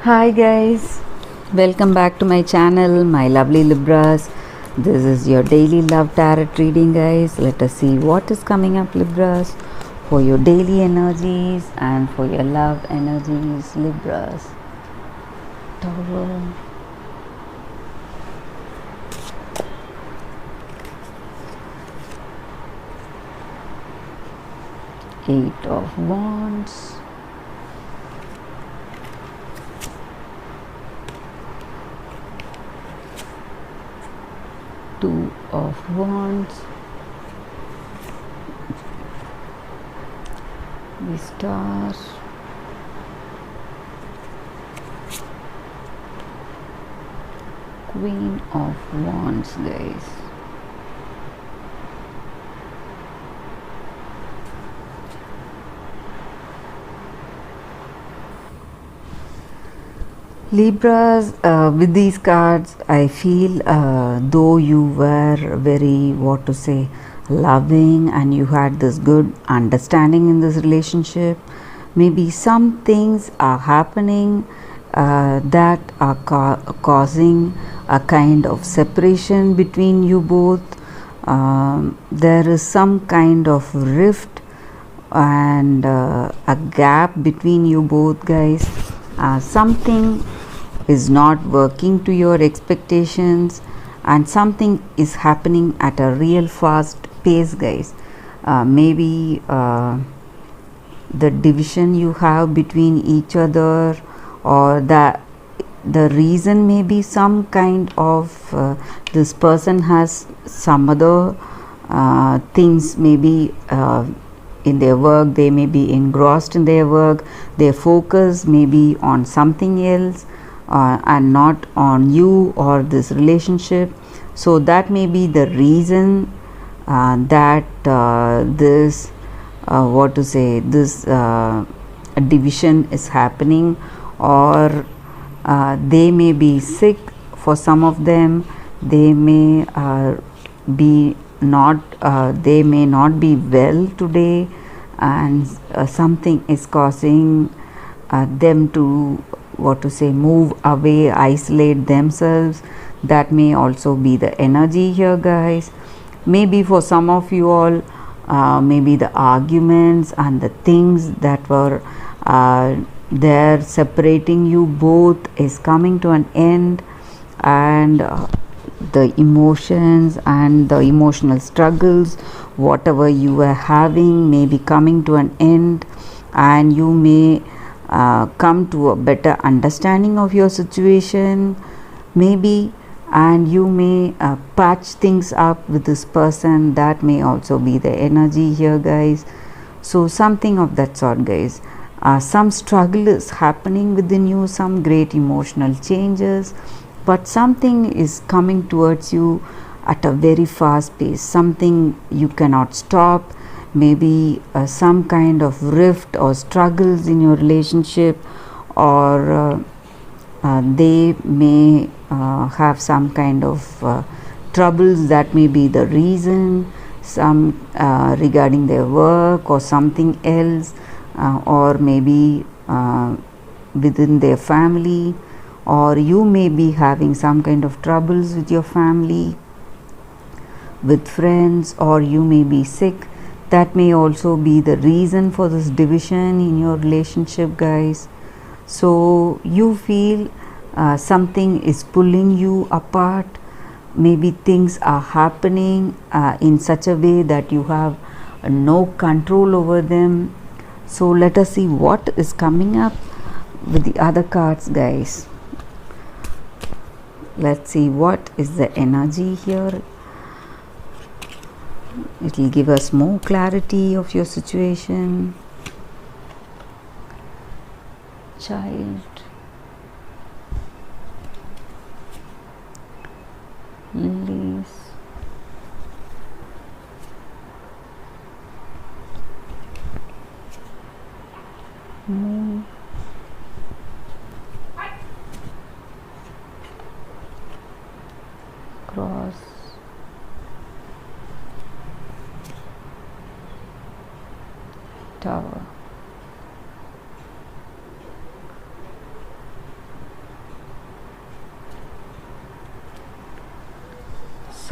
Hi guys, welcome back to my channel, my lovely Libras. This is your daily love tarot reading, guys. Let us see what is coming up, Libras, for your daily energies and for your love energies, Libras. Tower. Eight of Wands. Two of Wands. The Star. Queen of Wands, guys. Libras, with these cards, I feel though you were very, loving and you had this good understanding in this relationship, maybe some things are happening that are causing a kind of separation between you both. There is some kind of rift and a gap between you both, guys. Something is not working to your expectations and something is happening at a real fast pace, guys. Maybe the division you have between each other, or the reason may be some kind of this person has some other things, maybe in their work. They may be engrossed in their work, their focus may be on something else and not on you or this relationship. So that may be the reason that this division is happening, or they may be sick. For some of them, they may be not they may not be well today, and something is causing them to move away, isolate themselves. That may also be the energy here, guys. Maybe for some of you all, maybe the arguments and the things that were there separating you both is coming to an end, and the emotions and the emotional struggles, whatever you were having, may be coming to an end, and you may come to a better understanding of your situation, maybe, and you may patch things up with this person. That may also be the energy here, guys. So something of that sort, guys. Some struggle is happening within you, some great emotional changes, but something is coming towards you at a very fast pace. Something you cannot stop. Maybe some kind of rift or struggles in your relationship, or they may have some kind of troubles. That may be the reason. Some regarding their work or something else, or maybe within their family, or you may be having some kind of troubles with your family, with friends, or you may be sick. That may also be the reason for this division in your relationship, guys. So you feel something is pulling you apart. Maybe things are happening in such a way that you have no control over them. So let us see what is coming up with the other cards, guys. Let's see what is the energy here. It will give us more clarity of your situation. Child, lilies, moon, cross, Tower.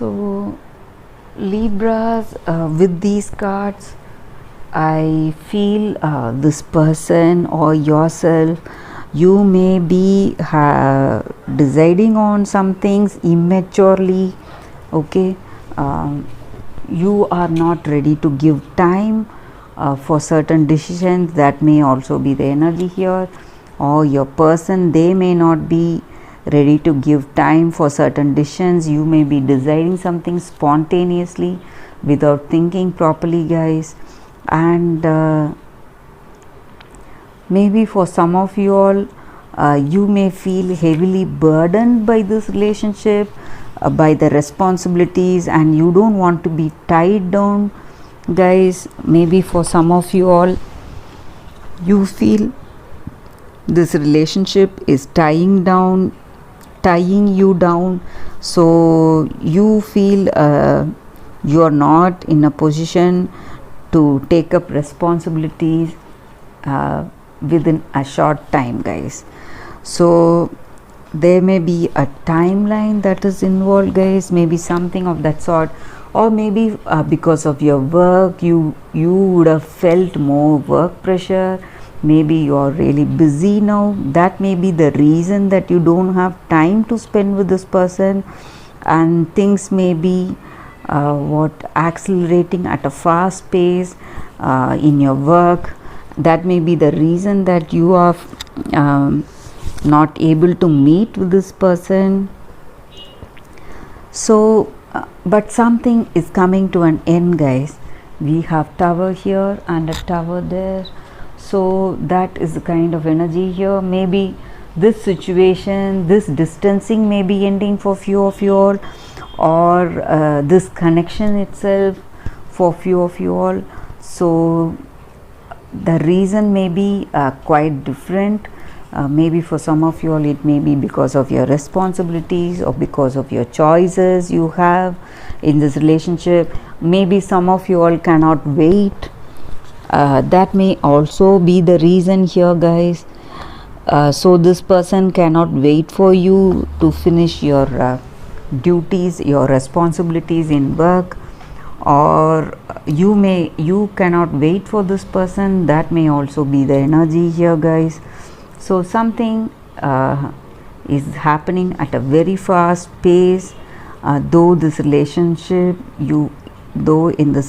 So Libras, with these cards, I feel this person or yourself, you may be deciding on some things immaturely. Okay, you are not ready to give time for certain decisions. That may also be the energy here. Or your person, they may not be ready to give time for certain decisions. You may be deciding something spontaneously without thinking properly, guys. And maybe for some of you all, you may feel heavily burdened by this relationship, by the responsibilities, and you don't want to be tied down, guys. Maybe for some of you all, you feel this relationship is tying you down, so you feel you are not in a position to take up responsibilities within a short time, guys. So there may be a timeline that is involved, guys, maybe something of that sort. Or maybe because of your work, you would have felt more work pressure. Maybe you are really busy now. That may be the reason that you don't have time to spend with this person, and things may be accelerating at a fast pace in your work. That may be the reason that you are not able to meet with this person. So but something is coming to an end, guys. We have tower here and a tower there, so that is the kind of energy here. Maybe this situation, this distancing may be ending for few of you all, or this connection itself for few of you all. So the reason may be quite different. Maybe for some of you all, it may be because of your responsibilities or because of your choices you have in this relationship. Maybe some of you all cannot wait. That may also be the reason here, guys. So this person cannot wait for you to finish your duties, your responsibilities in work, or you cannot wait for this person. That may also be the energy here, guys. So something is happening at a very fast pace. Though in this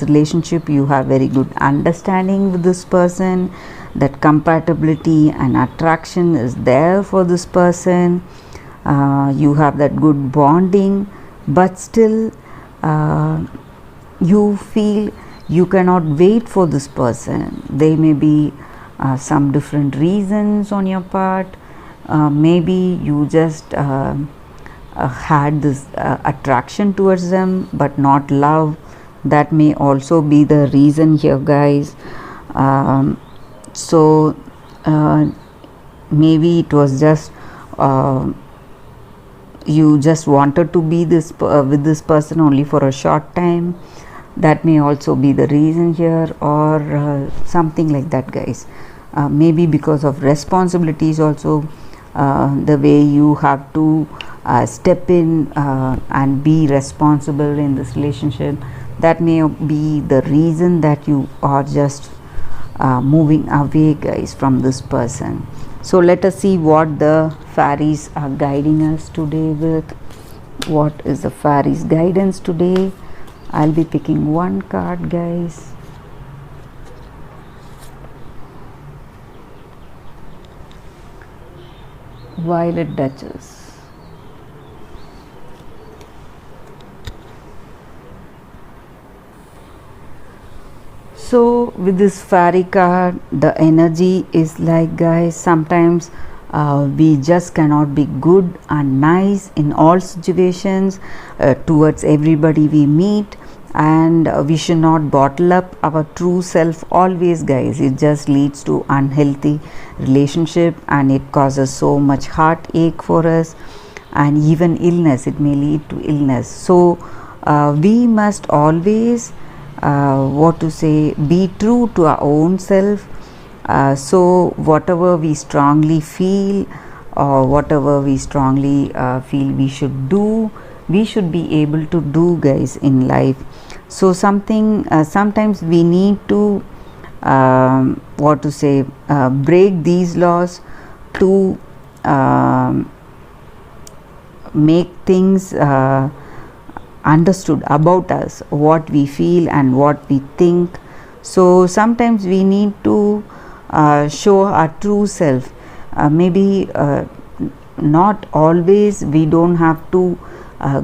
relationship you have very good understanding with this person, that compatibility and attraction is there for this person. You have that good bonding, but still you feel you cannot wait for this person. There may be some different reasons on your part. Maybe you just had this attraction towards them but not love. That may also be the reason here, guys. So maybe it was just you just wanted to be with this person only for a short time. That may also be the reason here, or something like that, guys. Maybe because of responsibilities also, the way you have to step in and be responsible in this relationship. That may be the reason that you are just moving away, guys, from this person. So let us see what the fairies are guiding us today with. What is the fairies guidance today? I'll be picking one card, guys. Violet Duchess. So with this fairy card, the energy is like, guys, sometimes we just cannot be good and nice in all situations towards everybody we meet, and we should not bottle up our true self always, guys. It just leads to unhealthy relationship, and it causes so much heartache for us, and even illness. It may lead to illness. So we must always be true to our own self. So whatever we strongly feel, or whatever we strongly feel we should do, we should be able to do, guys, in life. So sometimes we need to what to say, break these laws to make things understood about us, what we feel and what we think. So sometimes we need to show our true self. Maybe not always, we don't have to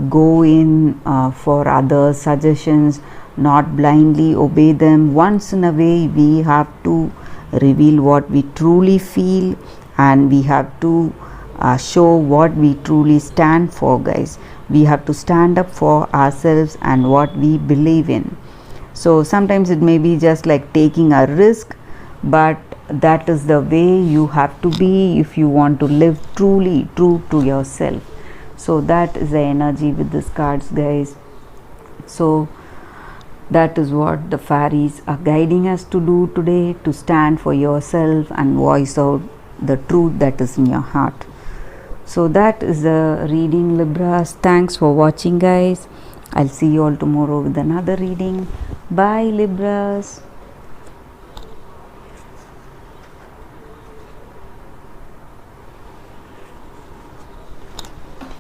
go in for other suggestions, not blindly obey them. Once in a way we have to reveal what we truly feel, and we have to show what we truly stand for, guys. We have to stand up for ourselves and what we believe in. So sometimes it may be just like taking a risk, but that is the way you have to be if you want to live truly true to yourself. So that is the energy with these cards, guys. So that is what the fairies are guiding us to do today, to stand for yourself and voice out the truth that is in your heart. So that is the reading, Libras. Thanks for watching, guys. I'll see you all tomorrow with another reading. Bye, Libras.